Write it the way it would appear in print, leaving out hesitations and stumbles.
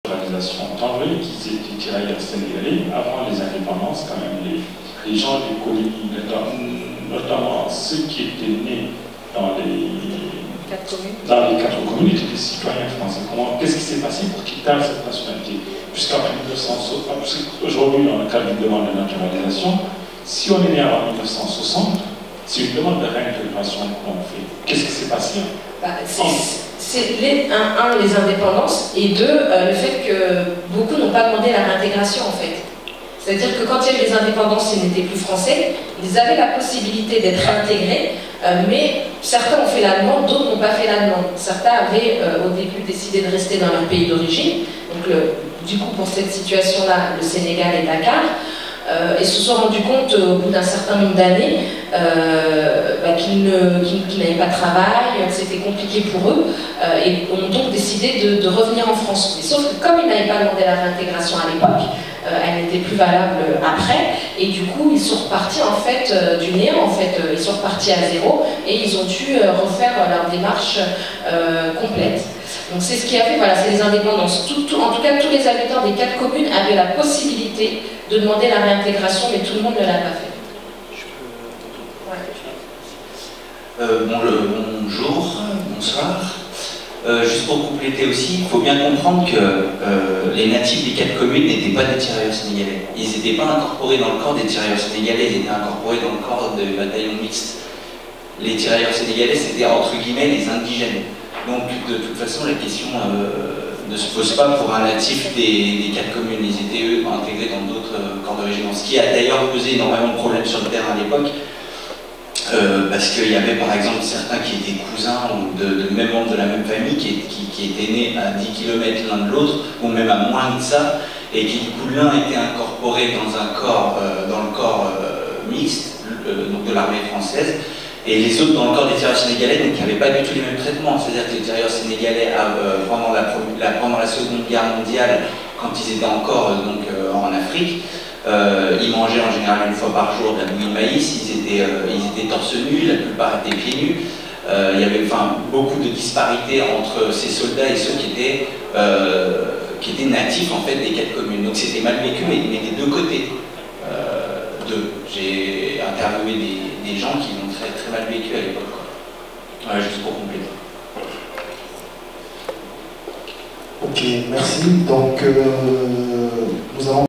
Tandis qu'ils étaient tirailleurs sénégalais, avant les indépendances, quand même, les gens des colonies, notamment ceux qui étaient nés dans les quatre communes, étaient des citoyens français. Qu'est-ce qui s'est passé pour qu'ils perdent cette nationalité? Puisqu'après 1960, aujourd'hui, dans le cadre d'une demande de naturalisation, si on est né avant 1960, c'est une demande de réintégration qu'on fait. Qu'est-ce qui s'est passé? C'est les indépendances, et deux, le fait que beaucoup n'ont pas demandé la réintégration en fait. C'est-à-dire que quand il y a eu les indépendances, ils n'étaient plus français, ils avaient la possibilité d'être réintégrés, mais certains ont fait la demande, d'autres n'ont pas fait la demande. Certains avaient au début décidé de rester dans leur pays d'origine, donc du coup pour cette situation-là, le Sénégal et Dakar, et se sont rendus compte au bout d'un certain nombre d'années qu'ils n'avaient pas de travail, que c'était compliqué pour eux, et ont donc décidé de revenir en France. Mais sauf que comme ils n'avaient pas demandé la réintégration à l'époque, elle n'était plus valable après, et du coup ils sont repartis en fait du néant, en fait, ils sont repartis à zéro, et ils ont dû refaire leur démarche complète. Donc c'est ce qui a fait, voilà, c'est les indépendances. En tout cas, tous les habitants des 4 communes avaient la possibilité de demander la réintégration, mais tout le monde ne l'a pas fait. Bonjour, bonsoir. Juste pour compléter aussi, il faut bien comprendre que les natifs des 4 communes n'étaient pas des tirailleurs sénégalais. Ils n'étaient pas incorporés dans le corps des tirailleurs sénégalais, ils étaient incorporés dans le corps des bataillons mixtes. Les tirailleurs sénégalais, c'était entre guillemets les indigènes. Donc de toute façon, la question ne se pose pas pour un natif des 4 communes. Ils étaient eux intégrés dans d'autres corps de régiment. Ce qui a d'ailleurs posé énormément de problèmes sur le terrain à l'époque, parce qu'il y avait par exemple certains qui étaient cousins ou de même membres de la même famille qui étaient nés à 10 km l'un de l'autre, ou même à moins de ça, et qui du coup l'un était incorporé dans un corps, dans le corps mixte, donc de l'armée française, et les autres dans le corps des tirailleurs sénégalais, donc qui n'avaient pas du tout les mêmes traitements. C'est-à-dire que les tirailleurs sénégalais, pendant la Seconde Guerre mondiale, quand ils étaient encore en Afrique, ils mangeaient en général une fois par jour de la bouillie de maïs, ils étaient torse nu, la plupart étaient pieds nus. Il y avait beaucoup de disparités entre ces soldats et ceux qui étaient natifs en fait des 4 communes. Donc c'était mal vécu, mais des deux côtés. J'ai interviewé des gens qui l'ont très, très mal vécu à l'époque. Voilà, juste pour compléter. Ok, merci. Donc, nous allons